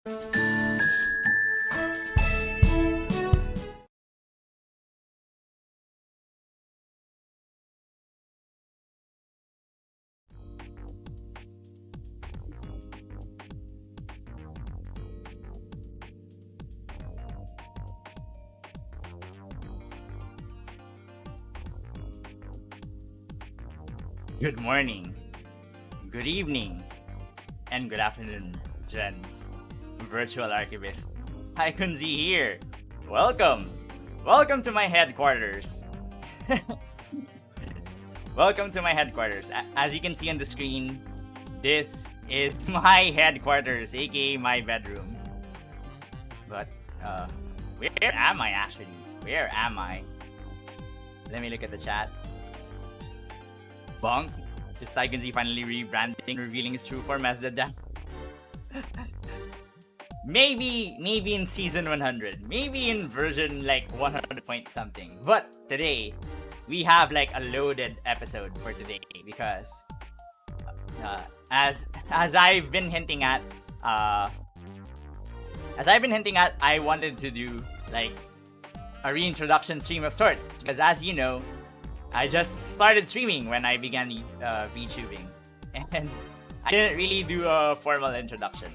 Good morning, good evening, and good afternoon, Driends. Virtual Archivist, TaikunZ here. Welcome to my headquarters. Welcome to my headquarters. As you can see on the screen, this is my headquarters, aka my bedroom. But where am I actually? Where am I? Let me look at the chat. Bonk. Is TaikunZ finally rebranding, revealing his true form as the Maybe in season 100. Maybe in version like 100 point something. But today, we have like a loaded episode for today because as I've been hinting at, I wanted to do like a reintroduction stream of sorts because as you know, I just started streaming when I began VTubing, and I didn't really do a formal introduction.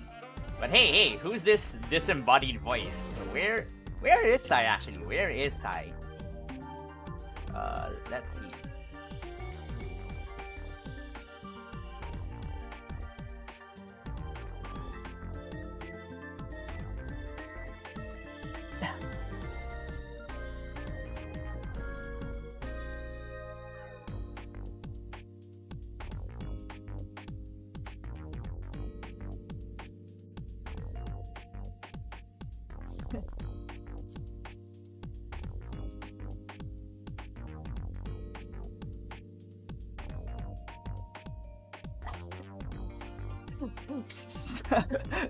But hey, who's this disembodied voice? Where is Tai actually? Where is Tai? Let's see.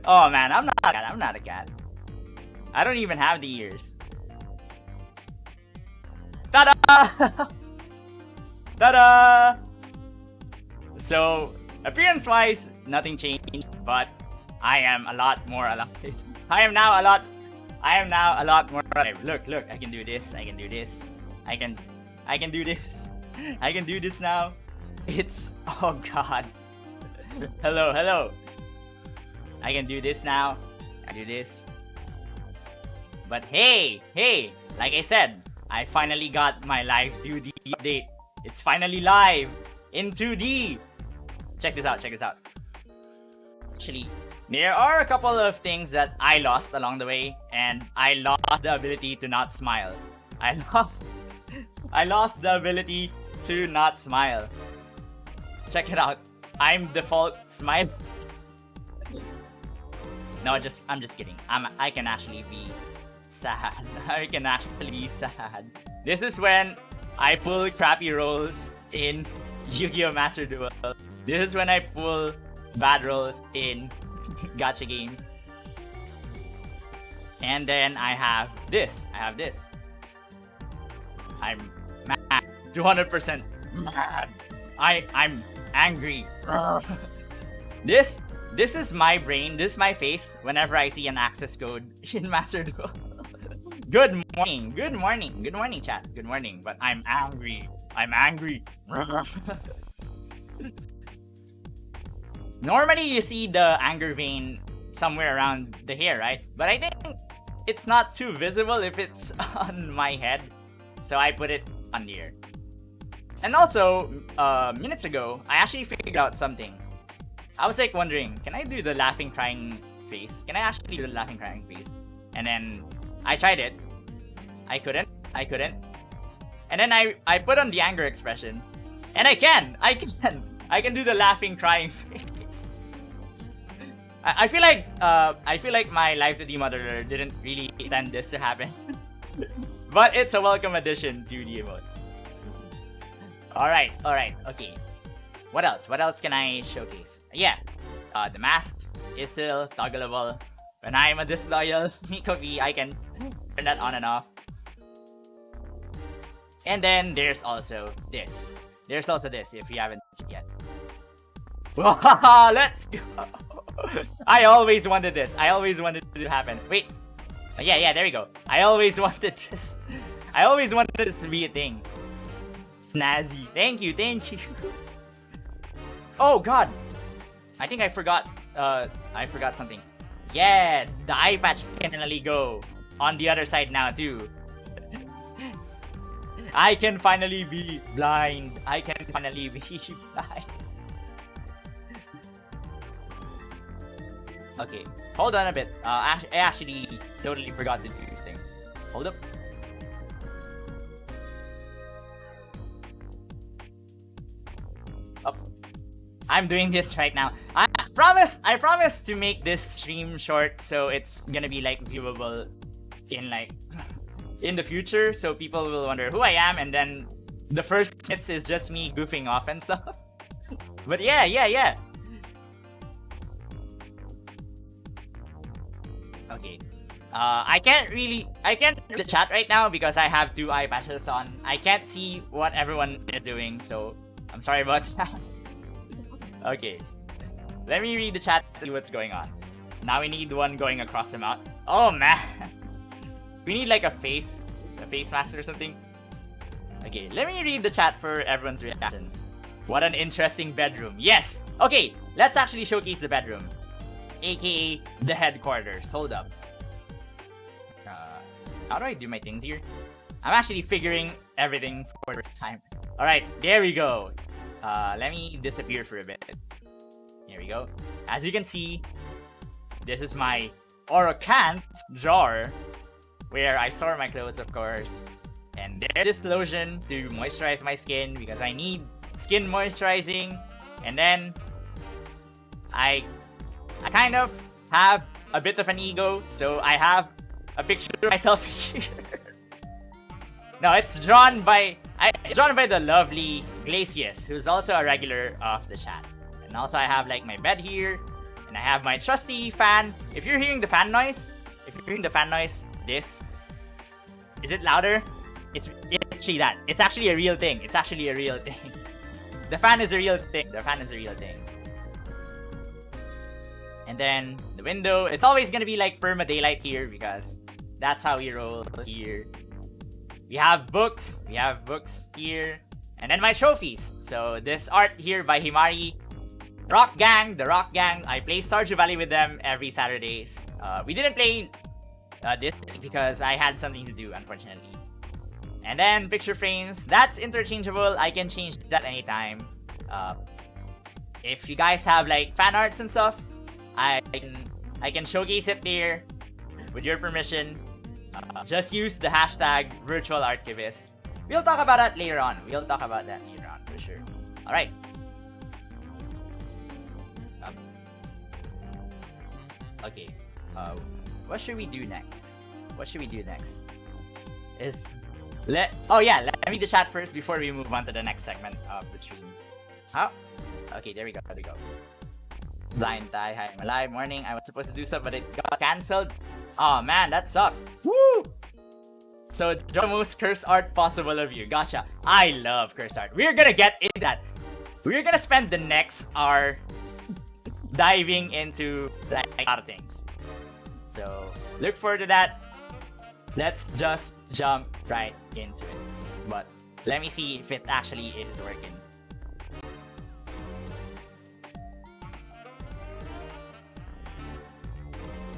Oh man, I'm not a cat. I don't even have the ears. Ta-da! Ta-da! So, appearance-wise, nothing changed, but I am a lot more alive. I am now a lot more alive. Look, I can do this, I can do this. I can do this. I can do this now. It's, oh god. Hello. I can do this now. I do this. But hey, like I said, I finally got my live 2D update. It's finally live in 2D. Check this out. Actually, there are a couple of things that I lost along the way, and I lost the ability to not smile. I lost the ability to not smile. Check it out. I'm default smile. No, I'm just kidding. I can actually be sad. I can actually be sad. This is when I pull crappy rolls in Yu-Gi-Oh! Master Duel. This is when I pull bad rolls in gacha games. And then I have this. I'm mad. 200% mad. I'm angry. This is my brain, this is my face whenever I see an access code in Master Duel. Good morning chat, good morning, but I'm angry. Normally you see the anger vein somewhere around the hair, right? But I think it's not too visible if it's on my head, so I put it on the ear. And also, minutes ago, I actually figured out something. I was like wondering, can I do the laughing crying face? Can I actually do the laughing crying face? And then I tried it. I couldn't. And then I put on the anger expression. And I can do the laughing crying face. I feel like my live 2D mother didn't really intend this to happen. But it's a welcome addition to the emote. Alright, okay. What else can I showcase? Yeah, the mask is still toggleable. When I'm a disloyal Miko V, I can turn that on and off. And then there's also this. If you haven't seen it yet. Let's go! I always wanted this. I always wanted it to happen. Wait. Yeah, there we go. I always wanted this. I always wanted this to be a thing. Snazzy. Thank you. Oh god. I think I forgot something. Yeah, the eye patch can finally go on the other side now too. I can finally be blind. I can finally be blind. Okay, hold on a bit. I actually totally forgot to do this thing. Hold up. Oh, I'm doing this right now. I promise to make this stream short, so it's gonna be like viewable in the future, so people will wonder who I am, and then the first hits is just me goofing off and stuff. But yeah. Okay. I can't read the chat right now because I have two eye patches on. I can't see what everyone is doing, so I'm sorry about that. Okay. Let me read the chat to see what's going on. Now we need one going across the mouth. Oh man. We need like a face mask or something. Okay, let me read the chat for everyone's reactions. What an interesting bedroom. Yes! Okay, let's actually showcase the bedroom. AKA the headquarters. Hold up. How do I do my things here? I'm actually figuring everything for the first time. Alright, there we go. Let me disappear for a bit. Here we go. As you can see, this is my Orocant drawer where I store my clothes, of course. And there's this lotion to moisturize my skin because I need skin moisturizing. And then I kind of have a bit of an ego, so I have a picture of myself here. No, it's drawn by the lovely Glacius, who's also a regular of the chat. And also I have like my bed here, and I have my trusty fan. If you're hearing the fan noise, this is it louder? It's actually that. It's actually a real thing. The fan is a real thing. And then the window, it's always gonna be like perma daylight here because that's how we roll here. We have books here, and then my trophies. So this art here by Himari, the Rock Gang. I play Stardew Valley with them every Saturdays. We didn't play this because I had something to do, unfortunately. And then picture frames, that's interchangeable. I can change that anytime. If you guys have like fan arts and stuff, I can showcase it there with your permission. Just use the hashtag virtual archivist. We'll talk about that later on. For sure. Alright. Okay. What should we do next? Let me read the chat first before we move on to the next segment of the stream. Oh, okay, there we go. Blind tie, hi, I'm alive. Morning, I was supposed to do something, but it got cancelled. Oh man, that sucks. Woo! So, the most curse art possible of you. Gotcha. I love curse art. We're gonna get into that. We're gonna spend the next hour diving into like a lot of things. So, look forward to that. Let's just jump right into it. But let me see if it actually is working.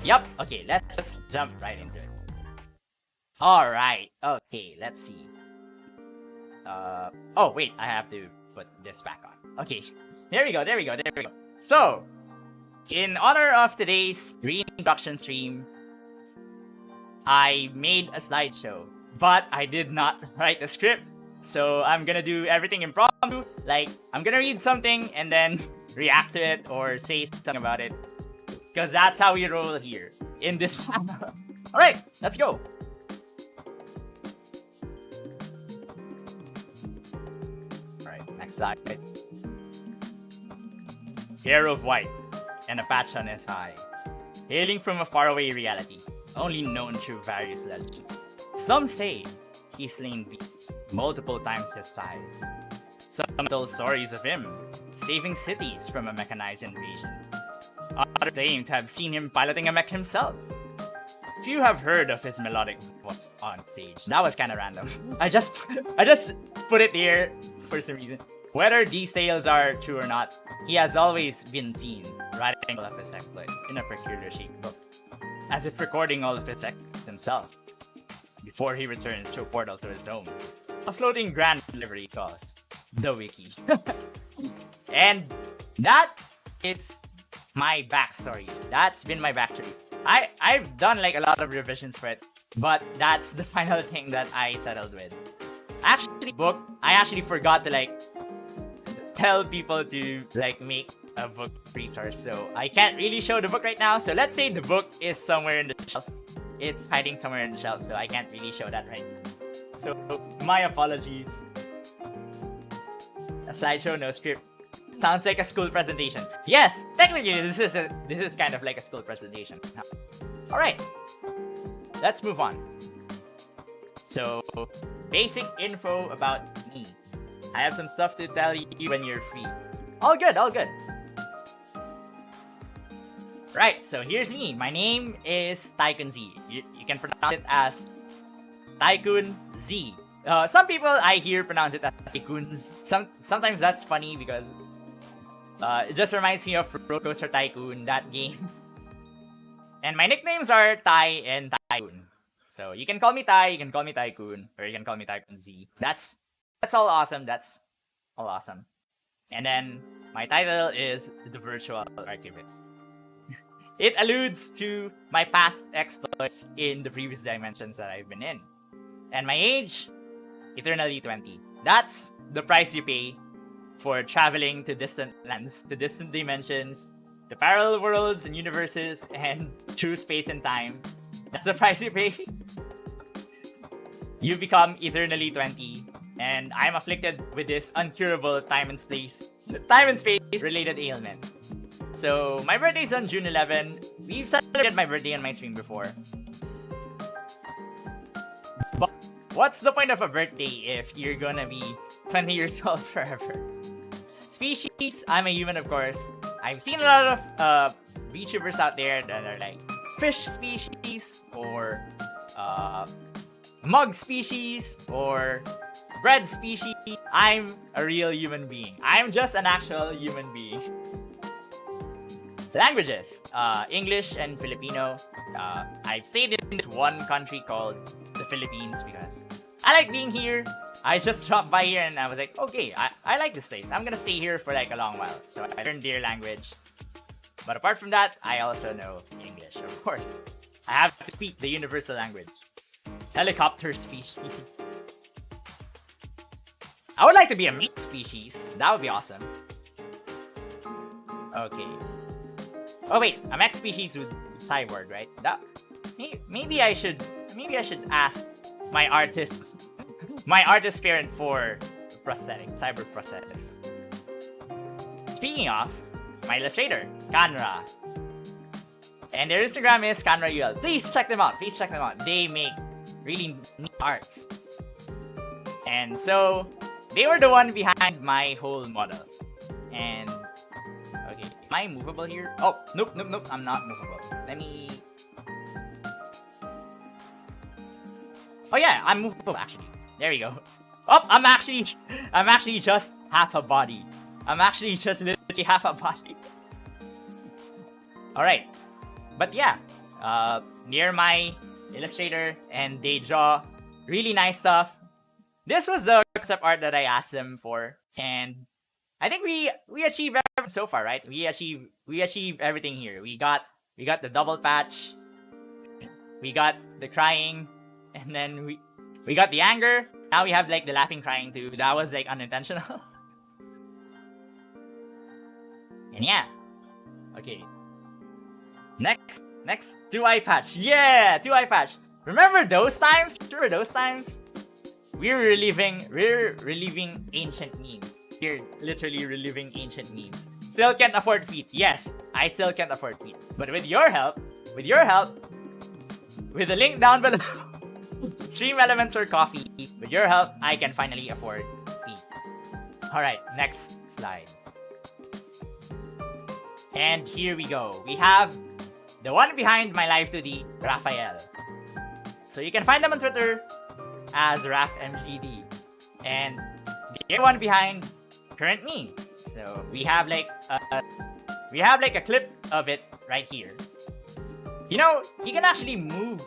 Yup, okay, let's jump right into it. Alright, okay, let's see. Oh wait, I have to put this back on. Okay, there we go. So, in honor of today's reintroduction stream, I made a slideshow, but I did not write a script. So I'm gonna do everything impromptu. Like, I'm gonna read something and then react to it or say something about it. Because that's how we roll here in this channel. Alright, let's go. Alright, next slide. Hair of white and a patch on his eye. Hailing from a faraway reality, only known through various legends. Some say he's slain beasts multiple times his size. Some tell stories of him saving cities from a mechanized invasion. Others claim to have seen him piloting a mech himself. Few have heard of his melodic voice on stage. That was kind of random. I just put it here for some reason. Whether these tales are true or not, he has always been seen writing all of his exploits in a peculiar-shaped book, as if recording all of his exploits himself, before he returns to a portal to his home. A floating grand delivery calls the wiki. And that is my backstory. That's been my backstory. I've done like a lot of revisions for it, but that's the final thing that I settled with. Actually, I actually forgot to like tell people to like make a book resource, so I can't really show the book right now. So let's say the book is somewhere in the shelf. It's hiding somewhere in the shelf, so I can't really show that right now. So my apologies. A slideshow, no script. Sounds like a school presentation. Yes, technically this is kind of like a school presentation. All right, let's move on. So, basic info about me. I have some stuff to tell you when you're free. All good, all good. Right, so here's me. My name is TaikunZ. You can pronounce it as TaikunZ. Some people I hear pronounce it as TaikunZ. Sometimes that's funny because it just reminds me of Roller Coaster Tycoon, that game. And my nicknames are Tai and Tycoon. So you can call me Tai, you can call me Tycoon, or you can call me TaikunZ. That's all awesome. That's all awesome. And then my title is the Virtual Archivist. It alludes to my past exploits in the previous dimensions that I've been in. And my age, eternally 20. That's the price you pay for traveling to distant lands, to distant dimensions, to parallel worlds and universes, and through space and time. That's the price you pay. You become eternally 20, and I'm afflicted with this uncurable time and space related ailment. So my birthday's on June 11. We've celebrated my birthday on my stream before. But what's the point of a birthday if you're gonna be 20 years old forever? Species, I'm a human, of course. I've seen a lot of VTubers out there that are like fish species, or mug species, or bread species. I'm a real human being. I'm just an actual human being. Languages, English and Filipino. I've stayed in this one country called the Philippines because I like being here. I just dropped by here and I was like, okay, I like this place. I'm gonna stay here for like a long while. So I learned their language. But apart from that, I also know English, of course. I have to speak the universal language. Helicopter species. I would like to be a meat species. That would be awesome. Okay. Oh wait, a mech species with cyborg, right? Maybe I should ask my artist parent for prosthetics, cyber prosthetics. Speaking of, my illustrator, Kanra. And their Instagram is KanraUL. Please check them out. Please check them out. They make really neat arts. And so, they were the one behind my whole model. And, okay, am I movable here? Oh, nope, I'm not movable. Let me... Oh yeah, I'm movable actually. There we go. Oh, I'm actually just half a body. I'm actually just literally half a body. Alright. But yeah, near my illustrator, and they draw really nice stuff. This was the concept art that I asked them for, and I think we achieved everything so far, right? We achieved everything here. We got the double patch, we got the crying, and then we got the anger. Now we have like the laughing crying too. That was like unintentional. And yeah. Okay. Next, 2-eye patch. Yeah, 2-eye patch. Remember those times? We're reliving ancient memes. We're literally reliving ancient memes. Still can't afford feet. Yes, I still can't afford feet. But with your help, with the link down below, stream elements or coffee, with your help, I can finally afford feet. Alright, next slide. And here we go. We have the one behind my live 2D, Rafael. So you can find them on Twitter as RafMGD. And the other one behind, current me. So we have like a clip of it right here. You know, he can actually move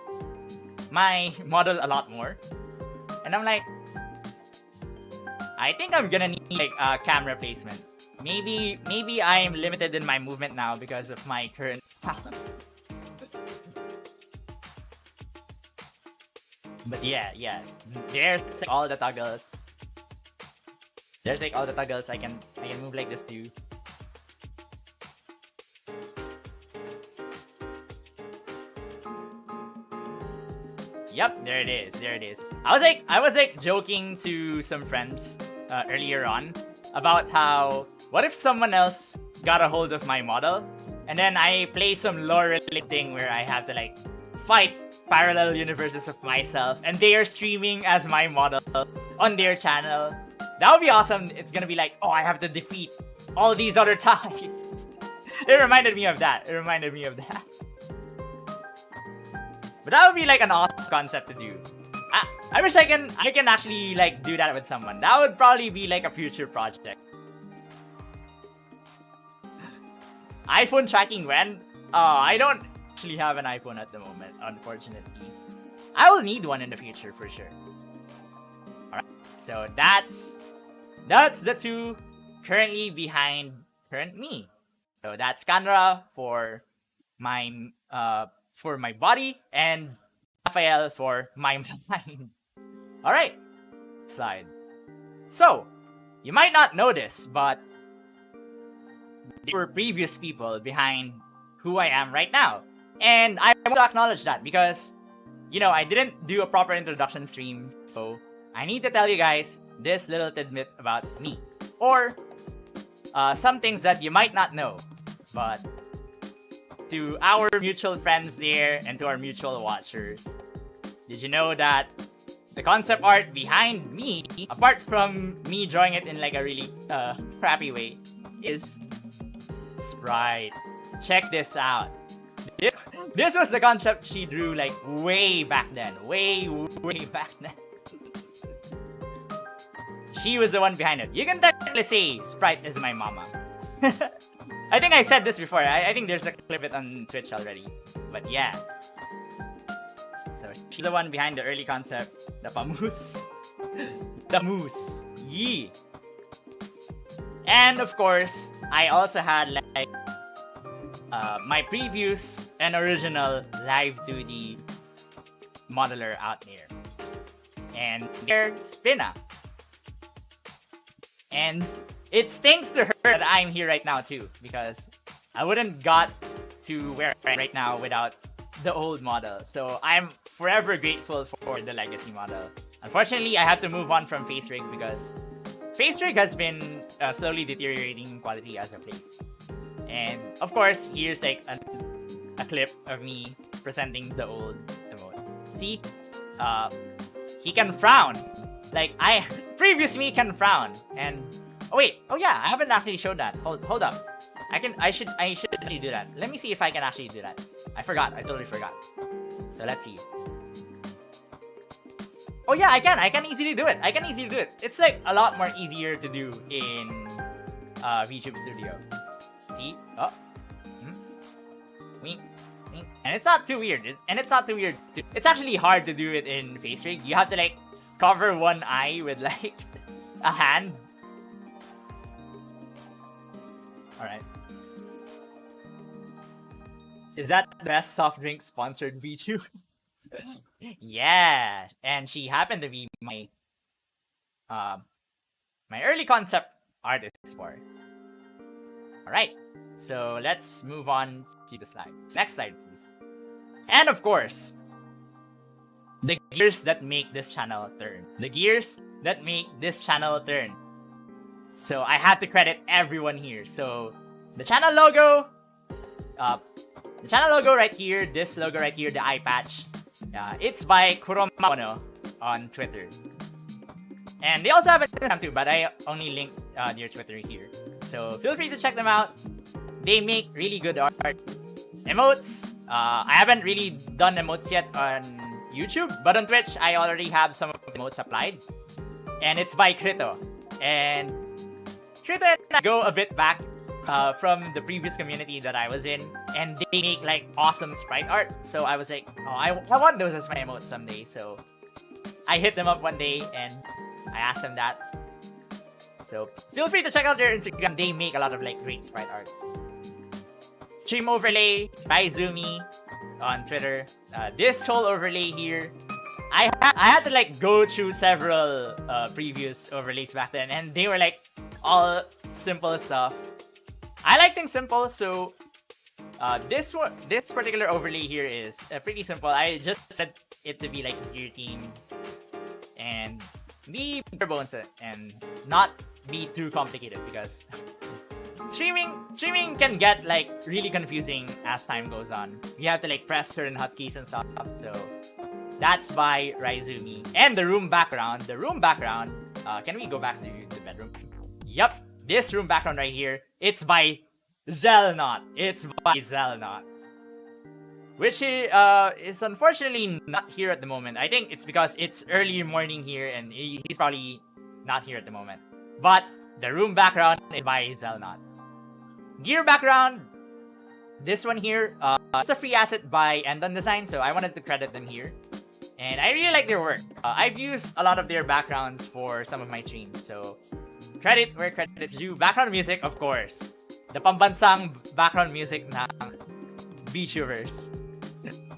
my model a lot more. And I'm like, I think I'm gonna need like a camera placement. Maybe I'm limited in my movement now because of my current But yeah. There's like all the toggles. There's like all the toggles. I can move like this too. Yep, there it is. I was like joking to some friends earlier on about how, what if someone else got a hold of my model and then I play some lore-related thing where I have to like fight parallel universes of myself and they are streaming as my model on their channel. That would be awesome. It's gonna be like, oh, I have to defeat all these other ties. It reminded me of that. But that would be like an awesome concept to do. I wish I can actually like do that with someone. That would probably be like a future project. iPhone tracking when? I don't actually have an iPhone at the moment, unfortunately. I will need one in the future for sure. Alright, so that's the two currently behind current me. So that's Kanra for my body and Rafael for my mind. Alright, slide. So, you might not know this, but there were previous people behind who I am right now. And I want to acknowledge that because, you know, I didn't do a proper introduction stream. So, I need to tell you guys this little tidbit about me. Or, some things that you might not know. But, to our mutual friends there and to our mutual watchers, did you know that the concept art behind me, apart from me drawing it in like a really crappy way, is Sprite. Check this out. This was the concept she drew like way back then. Way back then. She was the one behind it. You can technically say Sprite is my mama. I think I said this before. I think there's a clip it on Twitch already. But yeah. So she's the one behind the early concept. The pamoose. The moose. Yee. And of course, I also had like my previous and original live 2D modeler out there. And there's Spina. And it's thanks to her that I'm here right now too, because I wouldn't got to where I am right now without the old model. So I'm forever grateful for the legacy model. Unfortunately, I have to move on from face rig because face rig has been slowly deteriorating in quality as of late. And of course, here's like a clip of me presenting the old emotes. See, he can frown. Like previous me can frown. And oh wait, oh yeah, I haven't actually showed that. Hold up. I should actually do that. Let me see if I can actually do that. I totally forgot. So let's see. Oh yeah, I can easily do it. It's like a lot more easier to do in VTuber Studio. See? Oh. Wink. And it's not too weird. It's actually hard to do it in face rig. You have to like cover one eye with like a hand. Alright. Is that the best soft drink sponsored VTuber? Yeah, and she happened to be my my early concept artist for. Alright, so let's move on to the slide. Next slide, please. And of course, the gears that make this channel turn. So I had to credit everyone here. So the channel logo right here, this logo right here, the eye patch. It's by Kuromakono on Twitter. And they also have an Instagram too, but I only linked their Twitter here. So feel free to check them out. They make really good art. Emotes. I haven't really done emotes yet on YouTube, but on Twitch, I already have some of the emotes applied. And it's by Krito. And Krito and I go a bit back from the previous community that I was in. And they make like awesome sprite art. So I was like, oh, I want those as my emotes someday. So I hit them up one day and I asked them that. So feel free to check out their Instagram. They make a lot of like great sprite arts. Stream overlay, Raizumi on Twitter. This whole overlay here, I had to like go through several previous overlays back then, and they were like all simple stuff. I like things simple, so this particular overlay here is pretty simple. I just set it to be like gear team and be bare bones and not be too complicated because streaming can get like really confusing as time goes on. You have to like press certain hotkeys and stuff. So that's by Raizumi. And the room background. Can we go back to the bedroom? Yep, this room background right here. It's by Zelnot. Which is unfortunately not here at the moment. I think it's because it's early morning here and he's probably not here at the moment. But the room background is by Zelnot. Gear background, this one here, it's a free asset by Endon Design, so I wanted to credit them here. And I really like their work. I've used a lot of their backgrounds for some of my streams, so credit where credit is due. Background music, of course. The pambansang background music ng VTubers.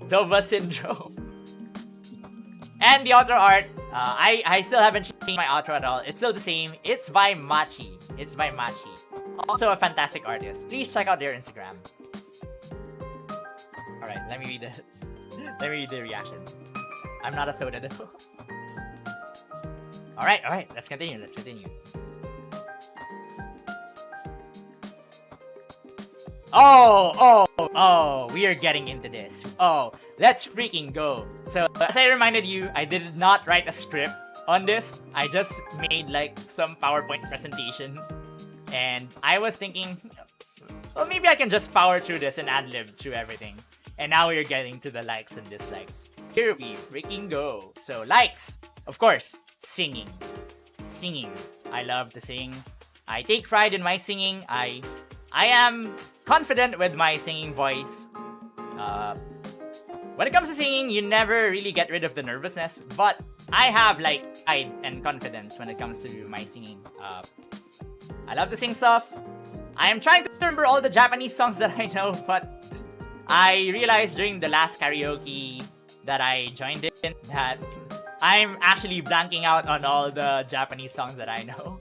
DOVA-SYNDROME. And the outro art, I still haven't changed my outro at all. It's still the same. It's by Machi. Also a fantastic artist. Please check out their Instagram. Alright, let me read the reactions. I'm not a soda though. Alright, let's continue. Oh, we are getting into this. Oh, let's freaking go. So, as I reminded you, I did not write a script on this. I just made like some PowerPoint presentation. And I was thinking, well, maybe I can just power through this and ad-lib through everything. And now we're getting to the likes and dislikes. Here we freaking go. So, likes. Of course, singing. I love to sing. I take pride in my singing. I am confident with my singing voice. When it comes to singing, you never really get rid of the nervousness. But I have like pride and confidence when it comes to my singing. I love to sing stuff. I am trying to remember all the Japanese songs that I know, but I realized during the last karaoke that I joined in that I'm actually blanking out on all the Japanese songs that I know.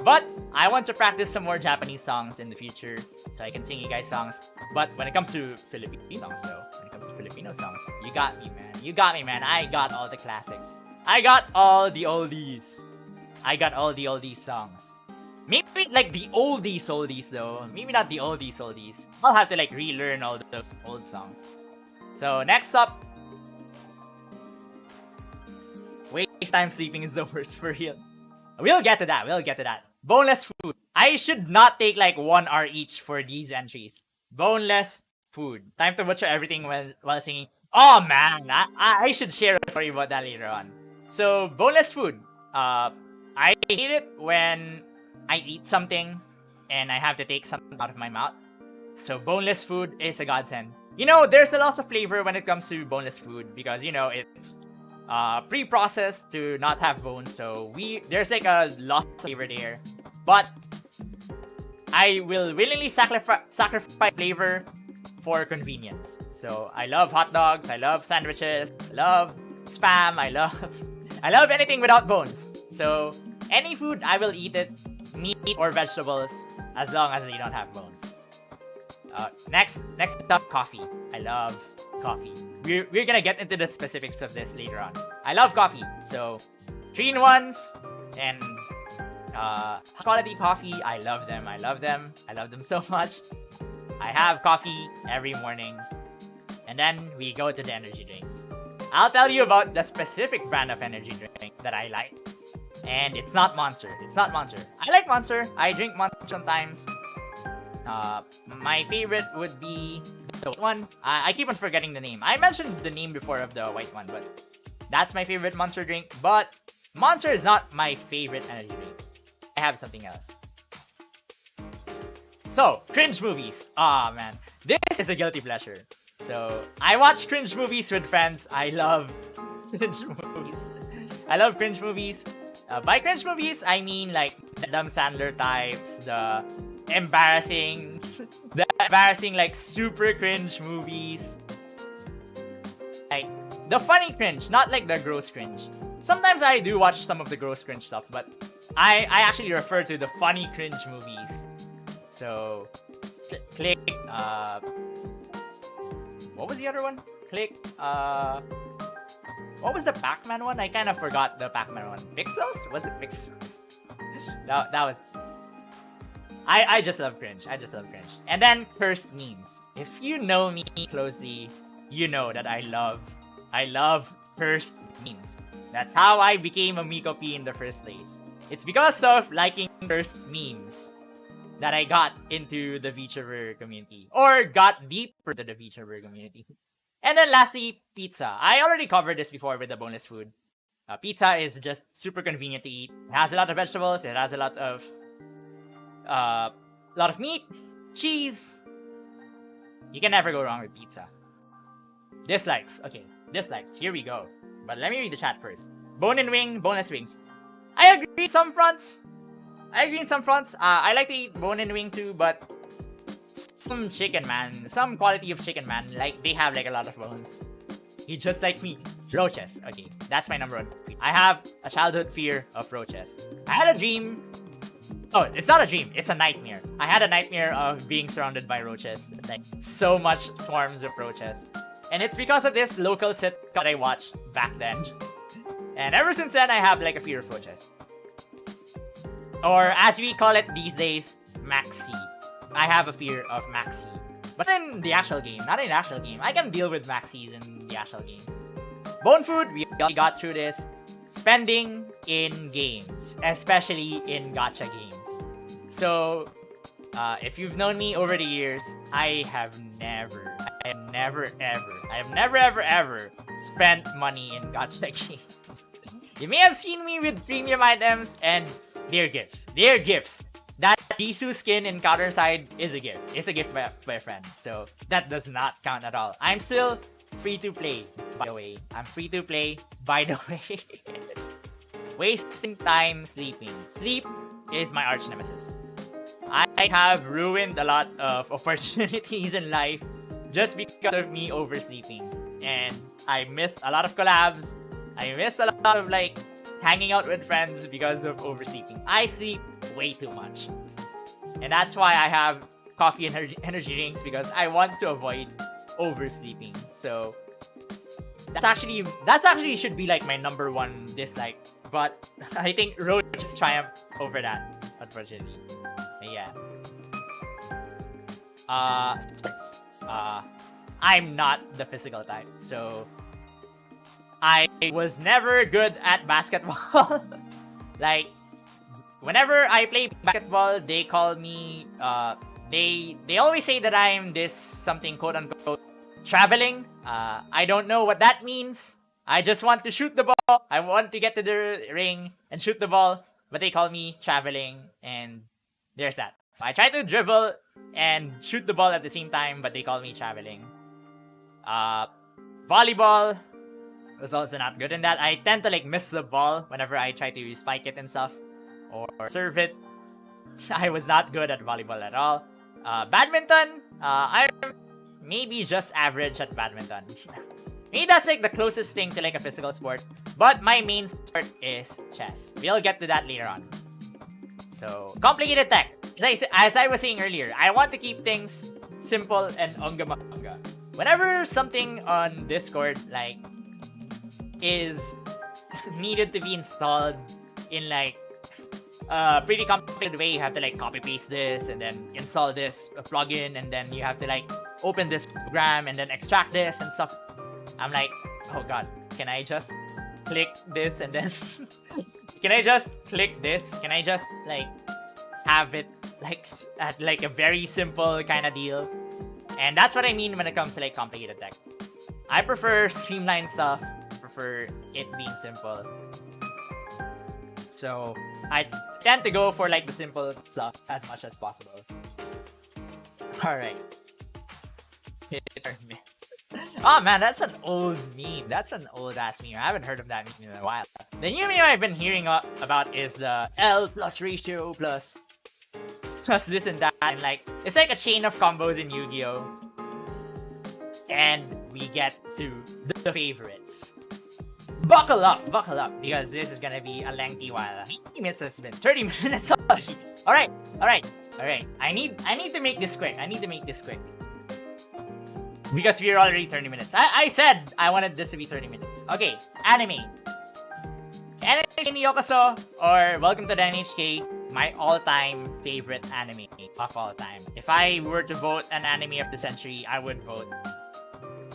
But I want to practice some more Japanese songs in the future so I can sing you guys songs. But when it comes to Filipino songs though, you got me, man. I got all the classics. I got all the oldies. Songs. Maybe like the oldies though. Maybe not the oldies. I'll have to like relearn all those old songs. So next up, waste time sleeping is the worst for real. We'll get to that. Boneless food. I should not take like 1 hour each for these entries. Boneless food. Time to butcher everything while singing. Oh man, I should share a story about that later on. So boneless food. I hate it when I eat something and I have to take something out of my mouth. So boneless food is a godsend. You know, there's a loss of flavor when it comes to boneless food because, you know, it's pre-processed to not have bones. So there's like a loss of flavor there. But I will willingly sacrifice flavor for convenience. So I love hot dogs, I love sandwiches, I love spam, I love anything without bones. So any food, I will eat it, meat or vegetables, as long as they don't have bones. Next up, coffee. I love coffee. We're gonna get into the specifics of this later on. I love coffee. So 3-in-1s and quality coffee. I love them so much. I have coffee every morning. And then we go to the energy drinks. I'll tell you about the specific brand of energy drink that I like. And it's not Monster. It's not Monster. I like Monster. I drink Monster sometimes. My favorite would be the white one. I keep on forgetting the name. I mentioned the name before of the white one, but that's my favorite Monster drink. But Monster is not my favorite energy drink. I have something else. So, cringe movies. Ah, man. This is a guilty pleasure. So, I watch cringe movies with friends. I love cringe movies. I love cringe movies. By cringe movies, I mean like the Adam Sandler types, the embarrassing like super cringe movies. Like the funny cringe, not like the gross cringe. Sometimes I do watch some of the gross cringe stuff, but I actually refer to the funny cringe movies. So, click, what was the other one? Click, what was the Pac-Man one? I kind of forgot the Pac-Man one. Pixels? Was it Pixels? that was... I just love cringe. I just love cringe. And then cursed memes. If you know me closely, you know that I love cursed memes. That's how I became a Miko P in the first place. It's because of liking cursed memes that I got into the VTuber community. Or got deeper to the VTuber community. And then lastly, pizza. I already covered this before with the bonus food. Pizza is just super convenient to eat. It has a lot of vegetables. It has a lot of meat, cheese. You can never go wrong with pizza. Dislikes. Okay, dislikes. Here we go. But let me read the chat first. Bone and wing, boneless wings. I agree in some fronts. I like to eat bone and wing too, but some chicken, man. Some quality of chicken, man. Like, they have like a lot of bones. You just like me. Roaches. Okay, that's my number one. I have a childhood fear of roaches. I had a dream. Oh, it's not a dream. It's a nightmare. I had a nightmare of being surrounded by roaches. Like, so much swarms of roaches. And it's because of this local sitcom that I watched back then. And ever since then, I have like a fear of roaches. Or as we call it these days, Maxi. I have a fear of Maxi. But in the actual game, not in the actual game. I can deal with Maxis in the actual game. Bone food, we already got through this. Spending in games, especially in gacha games. So, if you've known me over the years, I have never ever spent money in gacha games. You may have seen me with premium items, and they're gifts. They're gifts. That Jisoo skin in Counterside is a gift. It's a gift by a friend. So that does not count at all. I'm still free to play, by the way. I'm free to play, by the way. Wasting time sleeping. Sleep is my arch nemesis. I have ruined a lot of opportunities in life just because of me oversleeping. And I missed a lot of collabs. I missed a lot of like hanging out with friends because of oversleeping. I sleep way too much. And that's why I have coffee and energy drinks, because I want to avoid oversleeping. So that's actually should be like my number one dislike. But I think roaches triumph over that, unfortunately. Yeah. Sports. I'm not the physical type, so I was never good at basketball. Like, whenever I play basketball, they call me, they always say that I'm this something quote unquote traveling. I don't know what that means. I just want to shoot the ball. I want to get to the ring and shoot the ball, but they call me traveling, and there's that. So I try to dribble and shoot the ball at the same time, but they call me traveling. Volleyball was also not good in that. I tend to like miss the ball whenever I try to spike it and stuff or serve it. I was not good at volleyball at all. Badminton, I'm maybe just average at badminton. Maybe that's like the closest thing to like a physical sport. But my main sport is chess. We'll get to that later on. So, complicated tech. As I was saying earlier, I want to keep things simple and onga-manga. Whenever something on Discord like is needed to be installed in like a pretty complicated way, you have to like copy paste this and then install this plugin, and then you have to like open this program and then extract this and stuff. I'm like, oh god, can I just click this and then can I just click this? Can I just like have it like at like a very simple kind of deal? And that's what I mean when it comes to like complicated tech. I prefer streamlined stuff. I prefer it being simple. So I tend to go for like the simple stuff as much as possible. Alright. Hit or miss. Oh man, that's an old meme. That's an old ass meme. I haven't heard of that meme in a while. The new meme I've been hearing about is the L plus ratio plus this and that. And like, it's like a chain of combos in Yu-Gi-Oh! And we get to the favorites. Buckle up, because this is gonna be a lengthy while. 30 minutes has been 30 minutes already. Alright. I need to make this quick. Because we're already 30 minutes. I said I wanted this to be 30 minutes. Okay, anime. NHK ni Yokoso, or Welcome to the NHK, my all-time favorite anime of all time. If I were to vote an anime of the century, I would vote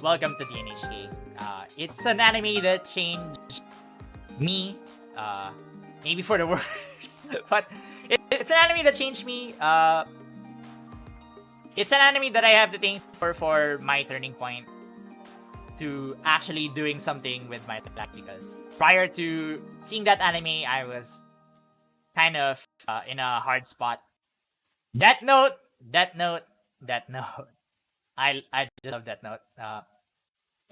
Welcome to the NHK. It's an anime that changed me, maybe for the worse, but it's an anime that changed me. It's an anime that I have to thank for my turning point to actually doing something with my life, because prior to seeing that anime, I was kind of in a hard spot. Death Note. I just love Death Note.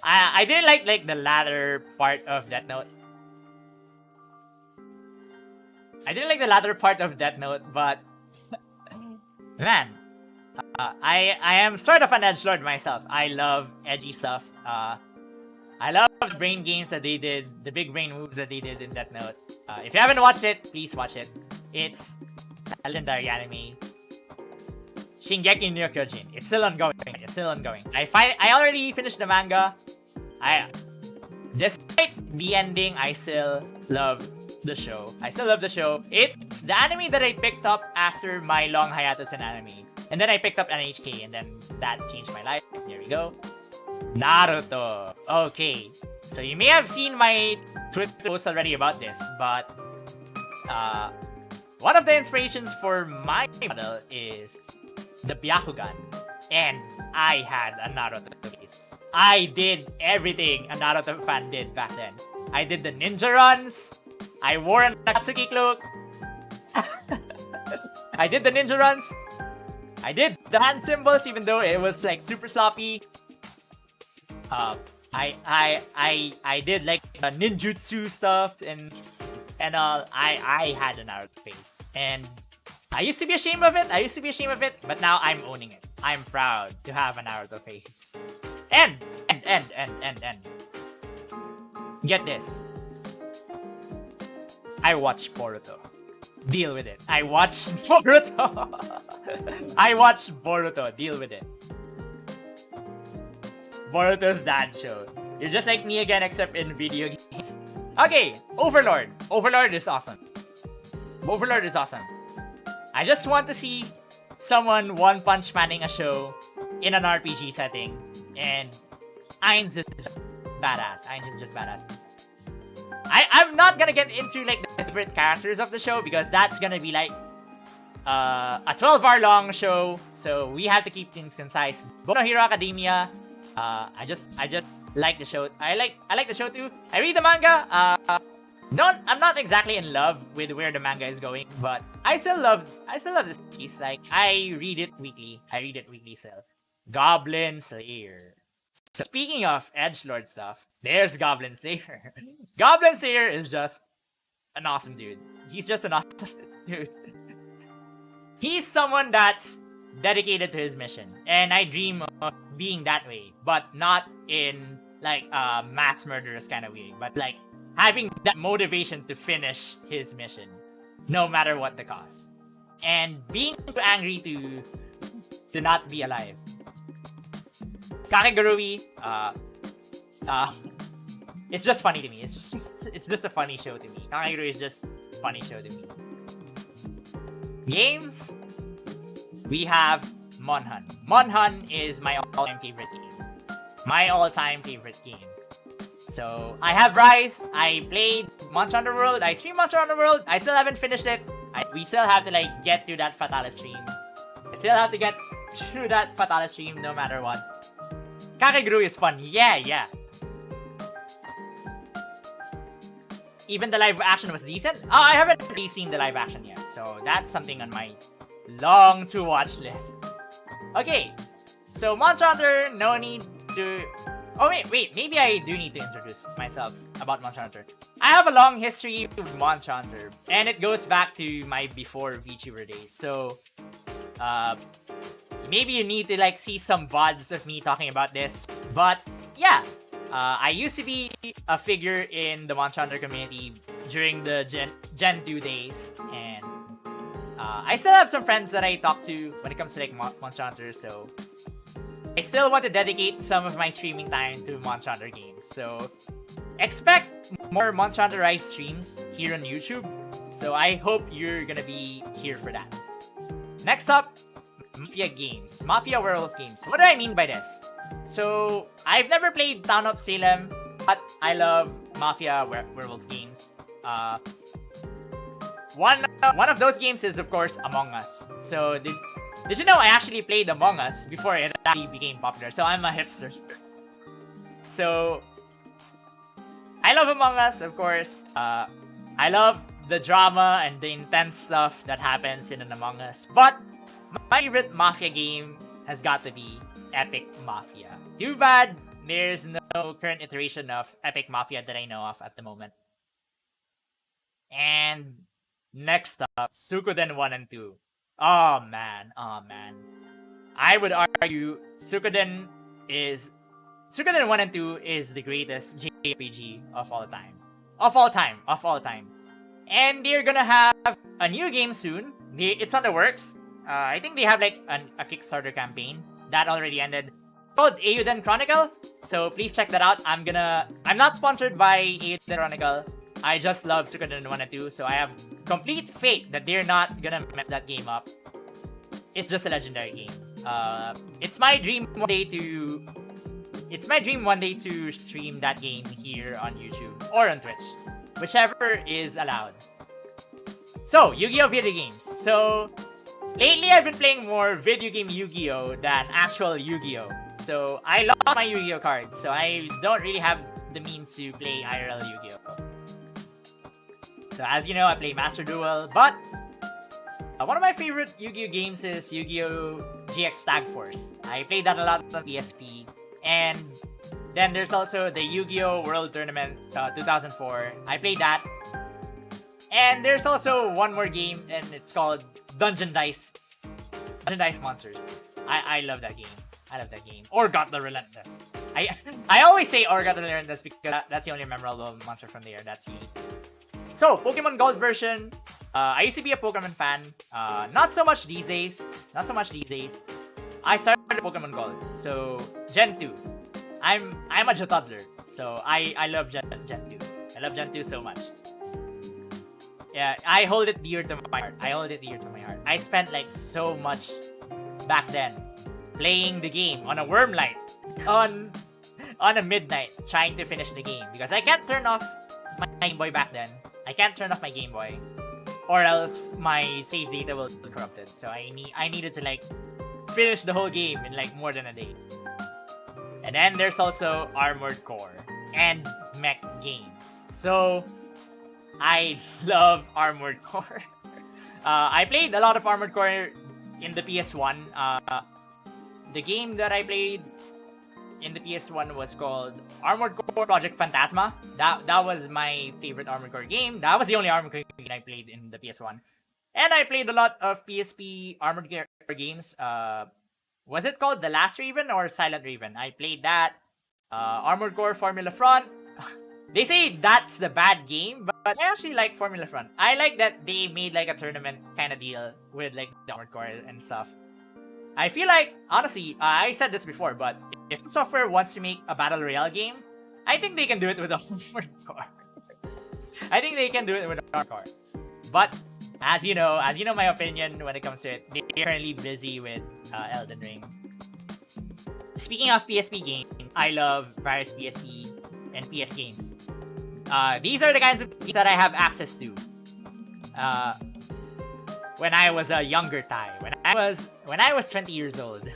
I didn't like the latter part of Death Note. But man, I am sort of an edgelord myself. I love edgy stuff. I love the brain games that they did, the big brain moves that they did in Death Note. If you haven't watched it, please watch it. It's a legendary anime. Shingeki no Kyojin. It's still ongoing. I already finished the manga. Despite the ending, I still love the show. It's the anime that I picked up after my long hiatus in anime. And then I picked up NHK, and then that changed my life. There we go. Naruto. Okay. So you may have seen my Twitter post already about this, but one of the inspirations for my model is the Byakugan. And I had a Naruto face. I did everything a Naruto fan did back then. I did the ninja runs. I wore a Natsuki cloak. I did the ninja runs. I did the hand symbols, even though it was like super sloppy. I did like ninjutsu stuff and all. I had a Naruto face, and I used to be ashamed of it. But now I'm owning it. I'm proud to have a Naruto face. And get this. I watched Boruto. Deal with it. I watched Boruto. Deal with it. Boruto's dad show. You're just like me again, except in video games. Okay, Overlord. Overlord is awesome. I just want to see someone one-punch manning a show in an RPG setting, and Ainz is just badass. I'm not gonna get into like the favorite characters of the show, because that's gonna be like a 12-hour long show, so we have to keep things concise. Boku no Hero Academia. I just like the show. I like the show too. I read the manga. I'm not exactly in love with where the manga is going, but I still love this piece. Like, I read it weekly still. Goblin Slayer. So speaking of edgelord stuff, there's Goblin Slayer. Goblin Slayer is just an awesome dude. He's just an awesome dude. He's someone that's dedicated to his mission, and I dream of being that way, but not in like a mass murderous kind of way, but like having that motivation to finish his mission, no matter what the cost, and being too angry to not be alive. Kakegurui, it's just funny to me. It's just a funny show to me. Kakegurui is just a funny show to me. Games, we have Monhan. Monhan is my all-time favorite game. So I have Rise. I played Monster Hunter World. I stream Monster Hunter World. I still haven't finished it. We still have to like get to that Fatalis stream. I still have to get through that Fatalis stream no matter what. Kakegurui is fun. Yeah. Even the live action was decent. Oh, I haven't really seen the live action yet, so that's something on my long to watch list. Okay, so Monster Hunter, no need to... Oh wait, maybe I do need to introduce myself about Monster Hunter. I have a long history with Monster Hunter, and it goes back to my before VTuber days, so... maybe you need to like see some VODs of me talking about this, but yeah. I used to be a figure in the Monster Hunter community during the Gen 2 days, and I still have some friends that I talk to when it comes to like Monster Hunter, so I still want to dedicate some of my streaming time to Monster Hunter games. So expect more Monster Hunter Rise streams here on YouTube, so I hope you're gonna be here for that. Next up, Mafia games. Mafia Werewolf games. What do I mean by this? So, I've never played Town of Salem, but I love Mafia Werewolf games. One of those games is, of course, Among Us. So, did you know I actually played Among Us before it actually became popular? So, I'm a hipster. So, I love Among Us, of course. I love the drama and the intense stuff that happens in an Among Us. But, my favorite Mafia game has got to be Epic Mafia. Too bad there's no current iteration of Epic Mafia that I know of at the moment. And next up, Suikoden 1 and 2. Oh man. I would argue Suikoden 1 and 2 is the greatest JRPG of all time. Of all time. And they're gonna have a new game soon. It's on the works. I think they have like a Kickstarter campaign that already ended. It's called Eiyuden Chronicle, so please check that out. I'm not sponsored by Eiyuden Chronicle. I just love Suikoden 1 and 2, so I have complete faith that they're not gonna mess that game up. It's just a legendary game. It's my dream one day to stream that game here on YouTube or on Twitch, whichever is allowed. So, Yu-Gi-Oh! Video games. So, lately I've been playing more video game Yu-Gi-Oh! Than actual Yu-Gi-Oh! So, I lost my Yu-Gi-Oh! Cards, so I don't really have the means to play IRL Yu-Gi-Oh! So, as you know, I play Master Duel, but one of my favorite Yu-Gi-Oh! Games is Yu-Gi-Oh! GX Tag Force. I played that a lot on PSP, and then there's also the Yu-Gi-Oh! World Tournament 2004. I played that. And there's also one more game, and it's called Dungeon Dice Monsters. I love that game. Or Got the Relentless. I always say Or Got the Relentless because that's the only memorable monster from there. That's unique. So, Pokemon Gold version. I used to be a Pokemon fan. Not so much these days. I started Pokemon Gold. So, Gen 2. I'm a Jotodler. So, I love Gen 2. I love Gen 2 so much. Yeah, I hold it dear to my heart. I spent like so much back then playing the game on a worm light on a midnight trying to finish the game because I can't turn off my Game Boy back then. I can't turn off my Game Boy or else my save data will be corrupted. So I needed to like finish the whole game in like more than a day. And then there's also Armored Core and mech games. So I love Armored Core. I played a lot of Armored Core in the PS1. The game that I played in the PS1 was called Armored Core Project Phantasma. That was my favorite Armored Core game. That was the only Armored Core game I played in the PS1. And I played a lot of PSP Armored Core games. Was it called The Last Raven or Silent Raven? I played that. Armored Core Formula Front. They say that's the bad game, but I actually like Formula Front. I like that they made like a tournament kind of deal with like the Armored Core and stuff. I feel like, honestly, I said this before, but if software wants to make a Battle Royale game, I think they can do it with Armored Core. I think they can do it with Armored Core. But, as you know my opinion when it comes to it, they're currently busy with Elden Ring. Speaking of PSP games, I love various PSP and PS games. these are the kinds of games that I have access to. When I was a younger Thai, when I was 20 years old.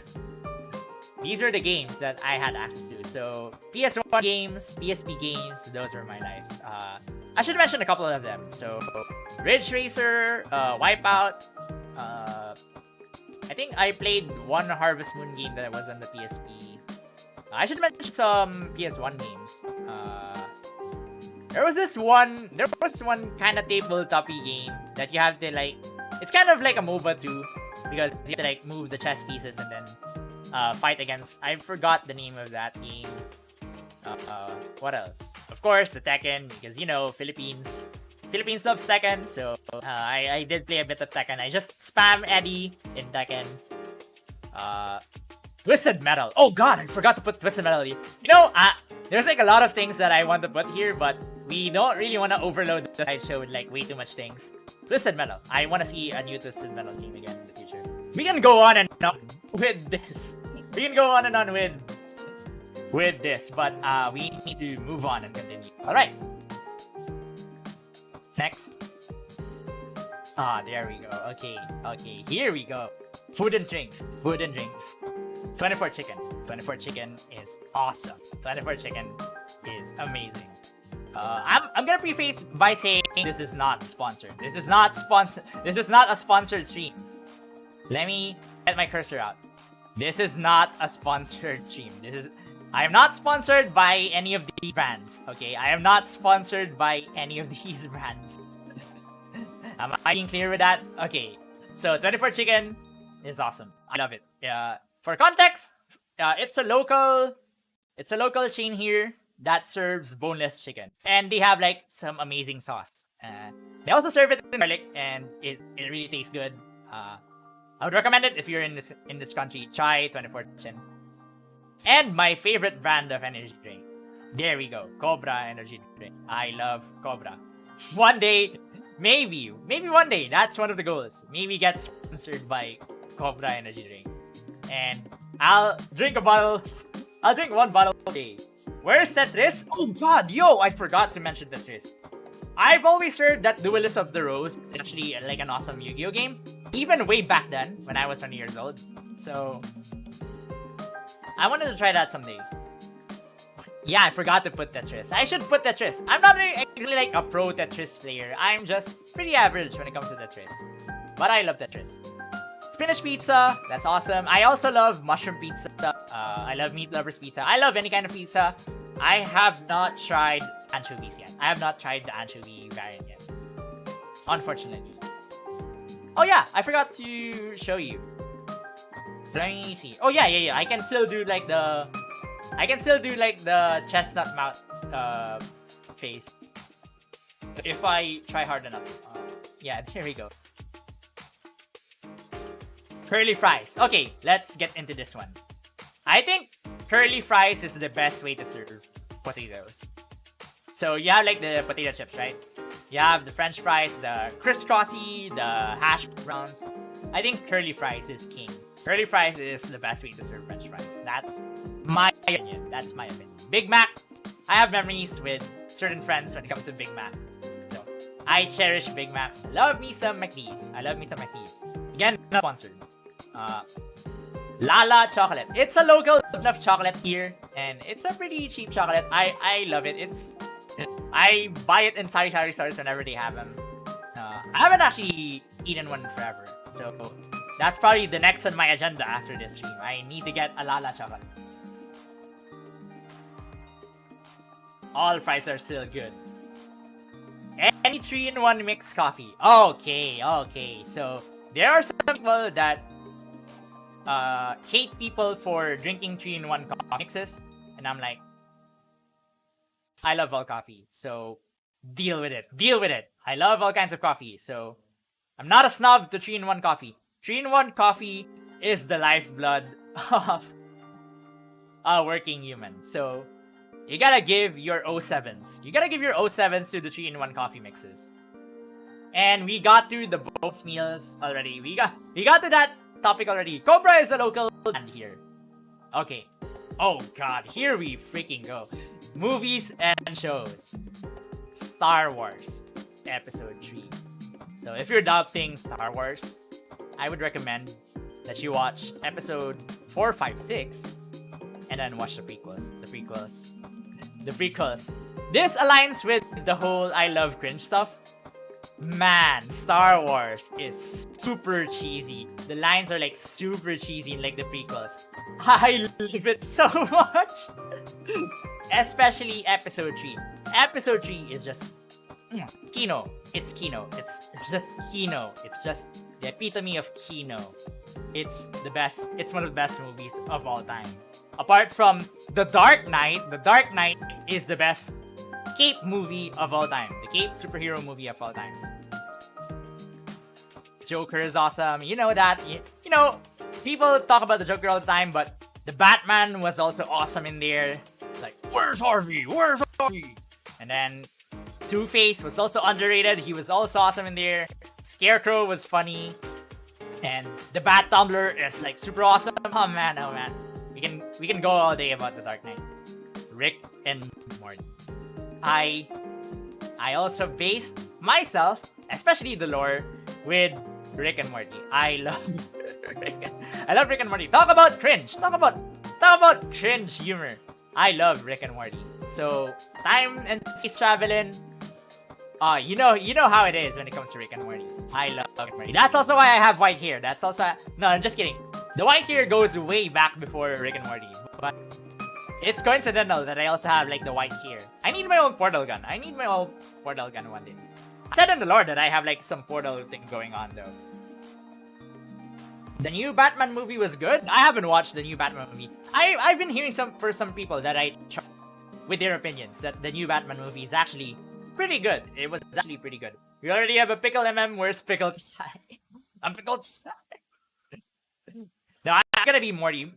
These are the games that I had access to. So PS1 games, PSP games, those were my life. I should mention a couple of them. So Ridge Racer, Wipeout. I think I played one Harvest Moon game that was on the PSP. I should mention some PS1 games. There was one kind of tabletop-y game that you have to like. It's kind of like a MOBA too, because you have to like move the chess pieces and then fight against. I forgot the name of that game. What else? Of course, the Tekken, because you know Philippines loves Tekken, so I did play a bit of Tekken. I just spam Eddie in Tekken. Twisted Metal. Oh god, I forgot to put Twisted Metal. You know, there's like a lot of things that I want to put here, but we don't really want to overload the slideshow with like way too much things. Twisted Metal. I want to see a new Twisted Metal game again in the future. We can go on and on with this. We can go on and on with this, but we need to move on and continue. All right. Next. There we go. Okay. Here we go. Food and drinks. 24 Chicken. 24 Chicken is awesome. 24 Chicken is amazing. I'm gonna preface by saying this is not sponsored. This is not a sponsored stream. Let me get my cursor out. This is not a sponsored stream. I am not sponsored by any of these brands. Okay, I am not sponsored by any of these brands. Am I being clear with that? Okay, so 24 Chicken is awesome. I love it. For context, it's a local chain here that serves boneless chicken, and they have like some amazing sauce. They also serve it in garlic, and it really tastes good. I would recommend it if you're in this country. Try 24 Chicken. And my favorite brand of energy drink. There we go. Cobra energy drink. I love Cobra. One day, maybe one day, that's one of the goals. Maybe get sponsored by Cobra energy drink. And I'll drink one bottle a day. Where's Tetris? Oh god, yo, I forgot to mention Tetris. I've always heard that Duelist of the Rose is actually like an awesome Yu-Gi-Oh game. Even way back then, when I was 20 years old. So I wanted to try that someday. Yeah, I forgot to put Tetris. I should put Tetris. I'm not really actually like a pro Tetris player. I'm just pretty average when it comes to Tetris. But I love Tetris. Spinach pizza, that's awesome. I also love mushroom pizza. I love meat lovers pizza. I love any kind of pizza. I have not tried anchovies yet. I have not tried the anchovy variant yet. Unfortunately. Oh yeah, I forgot to show you. Let me see. Oh yeah. I can still do like the chestnut mouth face if I try hard enough. Yeah, there we go. Curly fries. Okay, let's get into this one. I think curly fries is the best way to serve potatoes. So you have like the potato chips, right? You have the French fries, the crisscrossy, the hash browns. I think curly fries is king. Curly fries is the best way to serve French fries. That's my opinion. Big Mac. I have memories with certain friends when it comes to Big Mac. So I cherish Big Macs. Love me some McD's. Again, not sponsored. Lala chocolate. It's a local enough chocolate here, and it's a pretty cheap chocolate. I love it. I buy it in sari stores whenever they have them. I haven't actually eaten one forever, so that's probably the next on my agenda after this stream. I need to get a Lala chocolate. All fries are still good. Any 3-in-1 mixed coffee. Okay. So there are some people that hate people for drinking 3-in-1 coffee mixes, and I'm like, I love all coffee, so deal with it. I love all kinds of coffee, so I'm not a snob to 3-in-1 coffee. 3-in-1 coffee is the lifeblood of a working human, so you gotta give your 07s. You gotta give your 07s to the 3-in-1 coffee mixes. And we got through the both meals already. We got to that topic already. Cobra is a local brand here. Okay. Oh god, here we freaking go. Movies and shows. Star Wars Episode 3. So if you're adopting Star Wars, I would recommend that you watch Episode 4, 5, 6, and then watch the prequels. The prequels. This aligns with the whole I love cringe stuff. Man, Star Wars is super cheesy. The lines are like super cheesy in like the prequels. I love it so much. Especially Episode 3. Episode 3 is just Kino. It's Kino. It's just Kino. It's just the epitome of Kino. It's the best. It's one of the best movies of all time. Apart from The Dark Knight is the best cape movie of all time. The cape superhero movie of all time. Joker is awesome. You know that. You know, people talk about the Joker all the time, but the Batman was also awesome in there. Like, where's Harvey? Where's Harvey? And then Two-Face was also underrated. He was also awesome in there. Scarecrow was funny. And the Bat Tumbler is like super awesome. Oh man. We can go all day about the Dark Knight. Rick and Morty. I also based myself, especially the lore, with Rick and Morty. I love Rick and Morty. Talk about cringe. Talk about cringe humor. I love Rick and Morty. So time and space traveling. You know how it is when it comes to Rick and Morty. I love Rick and Morty. That's also why I have white hair. That's also no, I'm just kidding. The white hair goes way back before Rick and Morty, but it's coincidental that I also have like the white hair. I need my own portal gun. One day. I said in the lore that I have like some portal thing going on though. The new Batman movie was good. I haven't watched the new Batman movie. I've been hearing some people that I trust with their opinions that the new Batman movie is actually pretty good. It was actually pretty good. We already have a Pickle MM. Where's Pickle? I'm Pickled. No, I'm gonna be Morty.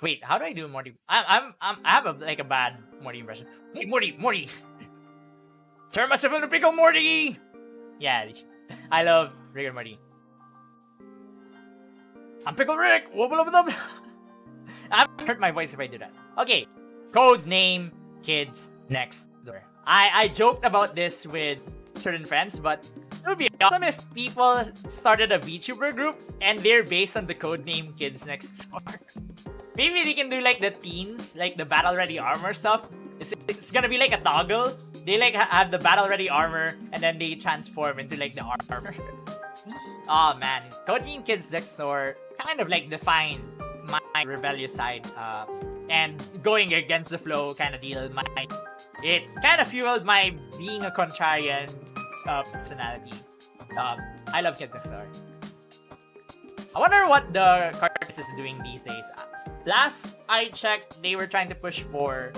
Wait, how do I do Morty? I have a bad Morty impression. Hey, Morty. Turn myself into Pickle Morty. Yeah, I love Rick and Morty. I'm Pickle Rick. I'm gonna hurt my voice if I do that. Okay, code name Kids Next Door. I joked about this with certain friends, but it would be awesome if people started a VTuber group and they're based on the code name Kids Next Door. Maybe they can do like the teens, like the battle ready armor stuff. It's gonna be like a toggle. They like have the battle ready armor and then they transform into like the armor. Oh man, code name Kids Next Door kind of like defined my rebellious side and going against the flow kind of deal. It kind of fueled my being a contrarian personality. I love Kids Next Door. I wonder what the carcass is doing these days. Last I checked, they were trying to push for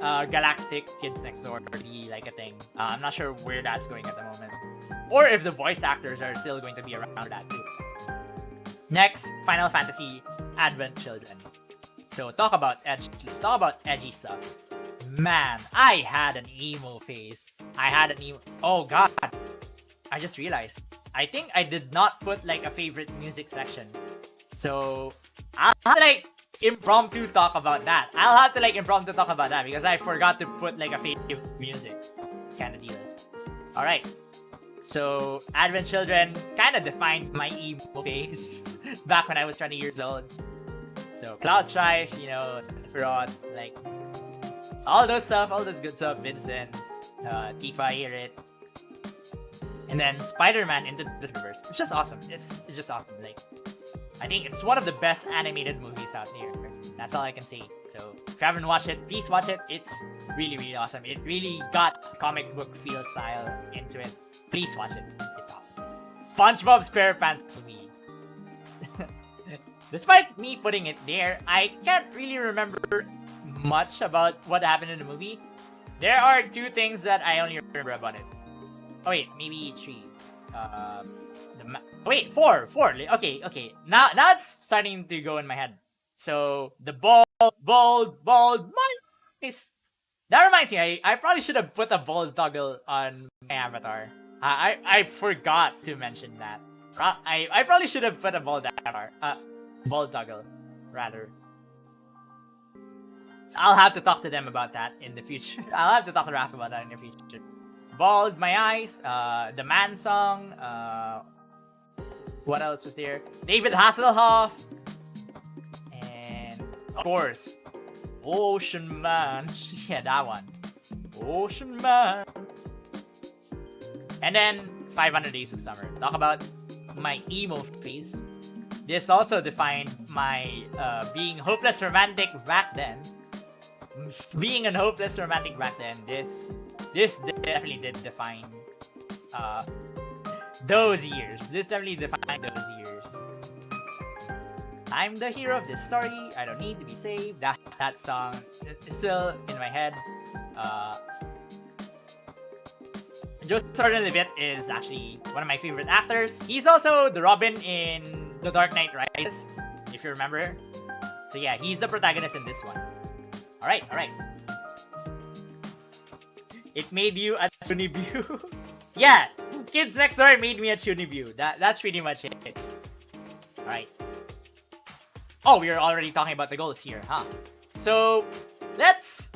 Galactic Kids Next Door to be like a thing. I'm not sure where that's going at the moment, or if the voice actors are still going to be around for that too. Next, Final Fantasy Advent Children. So talk about edgy stuff. Man, I had an emo phase. Oh god, I just realized. I think I did not put like a favorite music section. So I'll have to like impromptu talk about that. Because I forgot to put like a favorite music kind of deal. Alright. So Advent Children kind of defined my emo phase back when I was 20 years old. So Cloud Strife, you know, Sephiroth, like all those good stuff, Vincent, Tifa, hear it. And then Spider-Man Into the Universe. It's just awesome. It's just awesome. Like, I think it's one of the best animated movies out there. That's all I can say. So if you haven't watched it, please watch it. It's really, really awesome. It really got comic book feel style into it. Please watch it. It's awesome. SpongeBob SquarePants movie. Despite me putting it there, I can't really remember much about what happened in the movie. There are two things that I only remember about it. Oh wait, maybe three. Wait, four. Okay. Now it's starting to go in my head. So the bald nice. That reminds me, I probably should have put a bald toggle on my avatar. I forgot to mention that. I probably should have put a bald avatar. Bald toggle, rather. I'll have to talk to them about that in the future. I'll have to talk to Rafa about that in the future. Bald My Eyes, the Man song, what else was there? David Hasselhoff, and of course, Ocean Man. Yeah, that one. Ocean Man. And then 500 Days of Summer. Talk about my emo phase. This also defined my being hopeless romantic back then. Being a hopeless romantic back then, this definitely did define those years. This definitely defined those years. I'm the hero of this story. I don't need to be saved. That song is still in my head. Joseph Gordon-Levitt is actually one of my favorite actors. He's also the Robin in The Dark Knight Rises, if you remember. So yeah, he's the protagonist in this one. Alright. It made you a Chunibyu. Yeah, Kids Next Door made me a Chunibyu. That's pretty much it. Alright. Oh, we are already talking about the goals here, huh? So, let's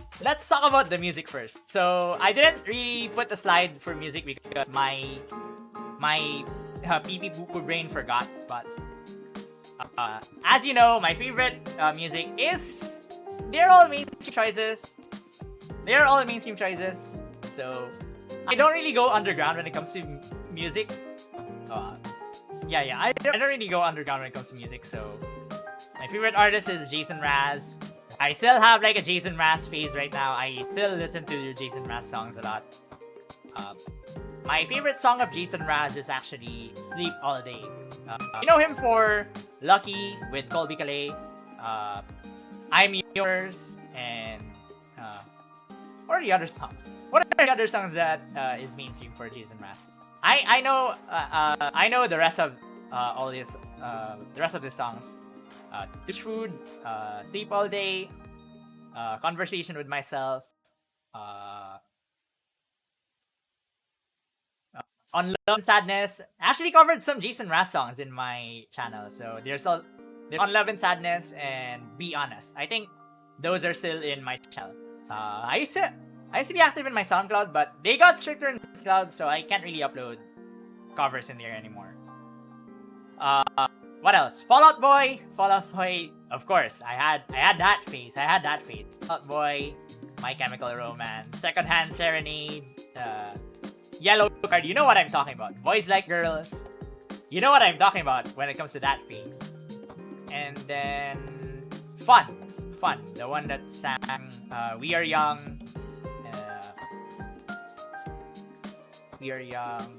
talk about the music first. So, I didn't really put a slide for music because my pee poo poo brain forgot. But as you know, my favorite music is they're all mainstream choices. So I don't really go underground when it comes to music. I don't really go underground when it comes to music. So my favorite artist is Jason Mraz. I still have like a Jason Mraz phase right now. I still listen to Jason Mraz songs a lot. My favorite song of Jason Mraz is actually Sleep All Day. You know him for Lucky with Colby Calais, I'm Yours, and what are the other songs? What are the other songs that is mainstream for Jason Mraz? I know the rest of the rest of the songs. Dish Food, Sleep All Day, Conversation with Myself, On Love and Sadness. I actually covered some Jason Mraz songs in my channel, so there's On Love and Sadness and Be Honest. I think those are still in my channel. I used to be active in my SoundCloud, but they got stricter in SoundCloud, so I can't really upload covers in there anymore. What else? Fall Out Boy, of course. I had that phase. Fall Out Boy, My Chemical Romance, Secondhand Serenade, Yellow Card. You know what I'm talking about. Boys Like Girls. You know what I'm talking about when it comes to that phase. And then Fun, the one that sang We Are Young. We Are Young.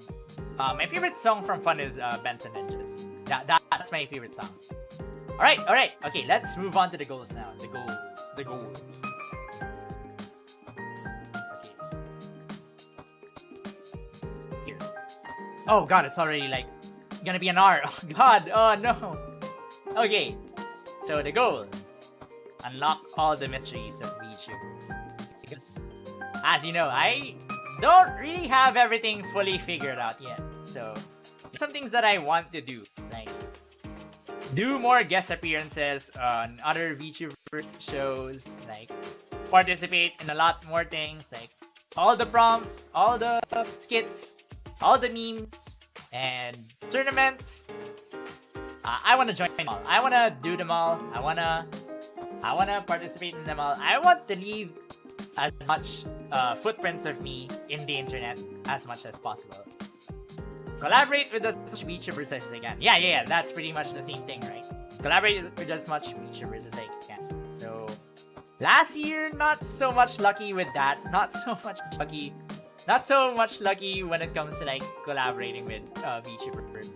My favorite song from Fun is Benson Hedges. That's my favorite song. Alright. Okay, let's move on to the goals now. The goals. Okay. Here. Oh god, it's already like gonna be an hour. Oh god, oh no. Okay, so the goal. Unlock all the mysteries of VTuber. Because, as you know, I don't really have everything fully figured out yet. So, some things that I want to do, like do more guest appearances on other VTubers shows, like participate in a lot more things, like all the prompts, all the skits, all the memes, and tournaments. I want to join them all. I want to do them all. I want to participate in them all. I want to leave as much footprints of me in the internet as much as possible. Collaborate with as much VTubers as I can. Yeah, that's pretty much the same thing, right? Collaborate with as much VTubers as I can. So, last year, not so much lucky with that. Not so much lucky when it comes to like collaborating with VTubers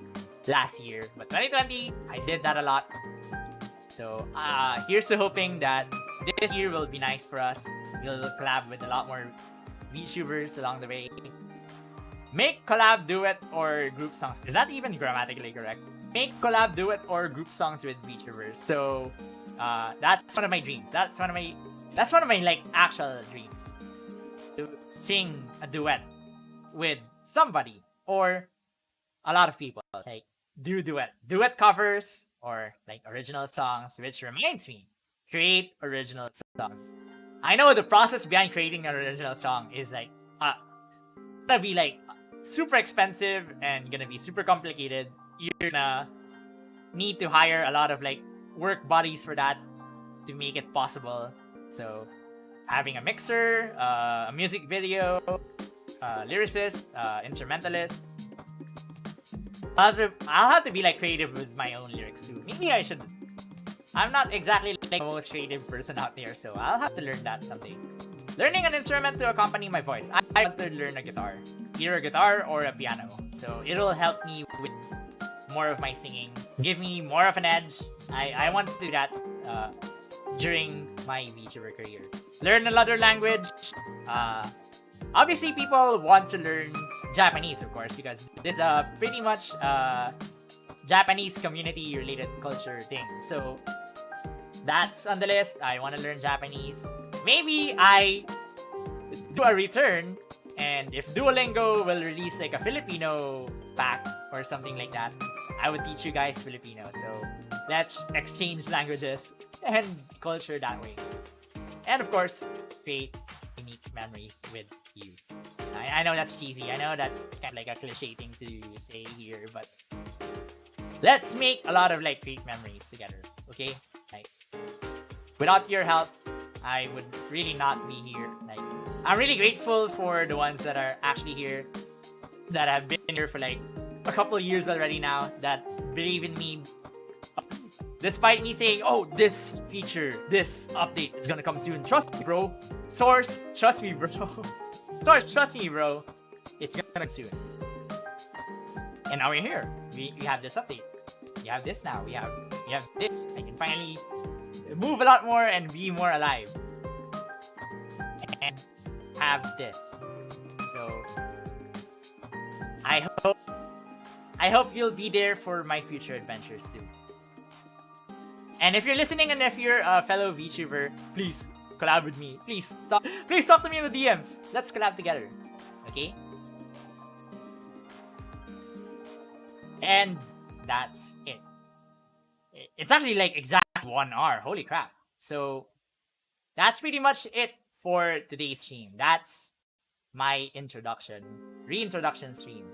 last year. But 2020, I did that a lot. So, here's to hoping that this year will be nice for us. We'll collab with a lot more VTubers along the way. Make collab, duet, or group songs. Is that even grammatically correct? Make collab, duet, or group songs with VTubers. So, that's one of my dreams. That's one of my like actual dreams. To sing a duet with somebody or a lot of people. Like do duet covers or like original songs. Which reminds me, create original songs. I know the process behind creating an original song is like gonna be like super expensive and gonna be super complicated. You're gonna need to hire a lot of like work bodies for that to make it possible. So having a mixer, a music video, lyricist, instrumentalist. I'll have to be like creative with my own lyrics too. Maybe I should. I'm not exactly like the most creative person out there, so I'll have to learn that someday. Learning an instrument to accompany my voice. I want to learn a guitar. Either a guitar or a piano. So it'll help me with more of my singing. Give me more of an edge. I want to do that during my VTuber career. Learn another language. Obviously, people want to learn Japanese, of course, because this is a pretty much Japanese community-related culture thing. So that's on the list. I want to learn Japanese. Maybe I do a return, and if Duolingo will release like a Filipino pack or something like that, I would teach you guys Filipino. So let's exchange languages and culture that way. And of course, create unique memories with you. I know that's cheesy. I know that's kind of like a cliche thing to say here, but let's make a lot of like great memories together. Okay? Like, without your help, I would really not be here. Like, I'm really grateful for the ones that are actually here, that have been here for like a couple years already now, that believe in me. Despite me saying, oh, this feature, this update is gonna come soon. Trust me, bro. Source, trust me, bro. Source, trust me, bro. It's gonna come soon. And now we're here. We have this update. We have this now. We have this. I can finally move a lot more and be more alive. And have this. So I hope you'll be there for my future adventures too. And if you're listening and if you're a fellow VTuber, please collab with me. Please talk to me in the DMs. Let's collab together. Okay? And that's it. It's actually like exact 1 hour. Holy crap. So that's pretty much it for today's stream. That's my reintroduction stream.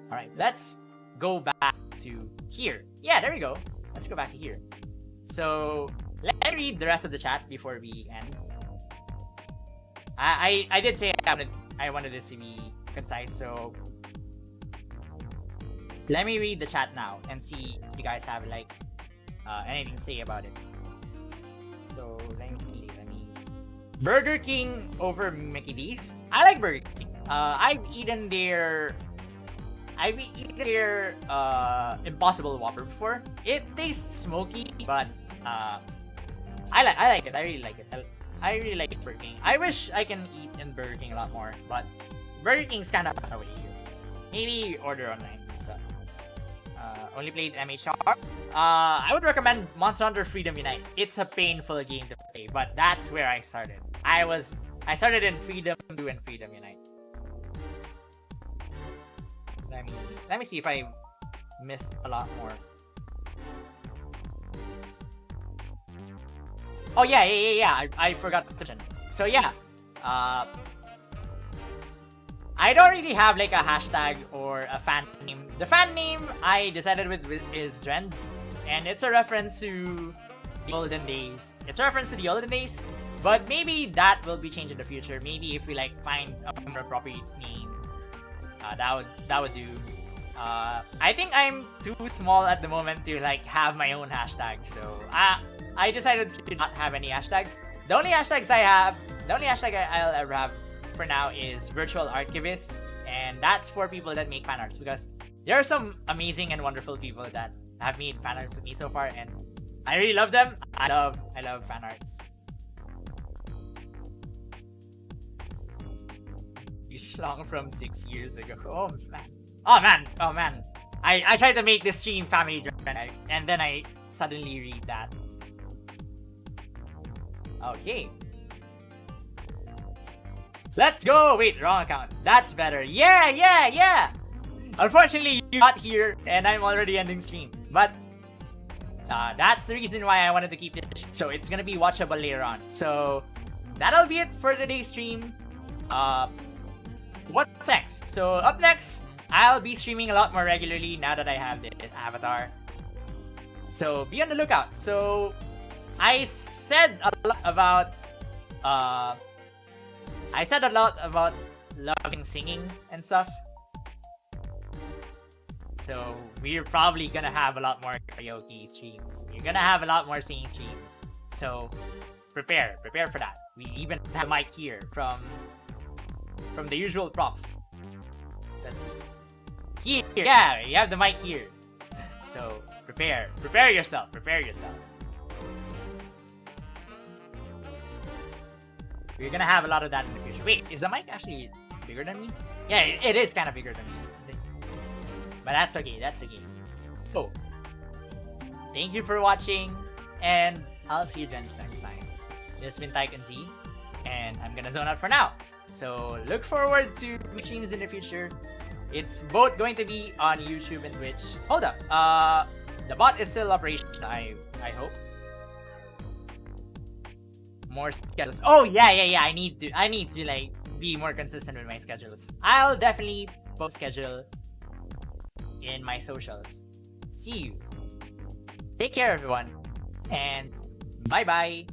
Alright, let's go back to here. Yeah, there we go. Let's go back to here. So let me read the rest of the chat before we end. I did say I wanted this to be concise, so let me read the chat now and see if you guys have like anything to say about it. So let me Burger King over Mickey D's. I like Burger King. I've eaten their Impossible Whopper before. It tastes smoky, but I like it. I really like it. I really like Burger King. I wish I can eat in Burger King a lot more, but Burger King's kind of far away here. Maybe order online. So, only played MHR. I would recommend Monster Hunter Freedom Unite. It's a painful game to play, but that's where I started. I started in Freedom 2 and Freedom Unite. Let me see if I missed a lot more. Oh yeah. I forgot to mention. So yeah, I don't really have like a hashtag or a fan name. The fan name I decided with is Driends, and it's a reference to the olden days. But maybe that will be changed in the future. Maybe if we like find a more appropriate name, that would do. I think I'm too small at the moment to like have my own hashtag, so I decided to not have any hashtags. The only hashtag I'll ever have for now is Virtual Archivist, and that's for people that make fan arts, because there are some amazing and wonderful people that have made fan arts with me so far, and I really love them. I love fan arts. You schlong from 6 years ago. Oh man. I tried to make this stream family driven, and then I suddenly read that. Okay. Let's go! Wait, wrong account. That's better. Yeah! Unfortunately, you're not here, and I'm already ending stream. But that's the reason why I wanted to keep it. So it's gonna be watchable later on. So that'll be it for today's stream. what's next? So up next, I'll be streaming a lot more regularly now that I have this avatar. So be on the lookout. So I said a lot about loving singing and stuff. So we're probably gonna have a lot more karaoke streams. You're gonna have a lot more singing streams. So prepare for that. We even have a mic here from the usual props. Let's see. Here, yeah, you have the mic here. So prepare yourself. We're gonna have a lot of that in the future. Wait, is the mic actually bigger than me? Yeah, it is kind of bigger than me. But that's okay. So, thank you for watching, and I'll see you Driends next time. This has been TaikunZ, and I'm gonna zone out for now. So, look forward to streams in the future. It's both going to be on YouTube and Twitch. Hold up. The bot is still operational, I hope. More schedules. Oh yeah. I need to like be more consistent with my schedules. I'll definitely post schedule in my socials. See you. Take care, everyone, and bye bye.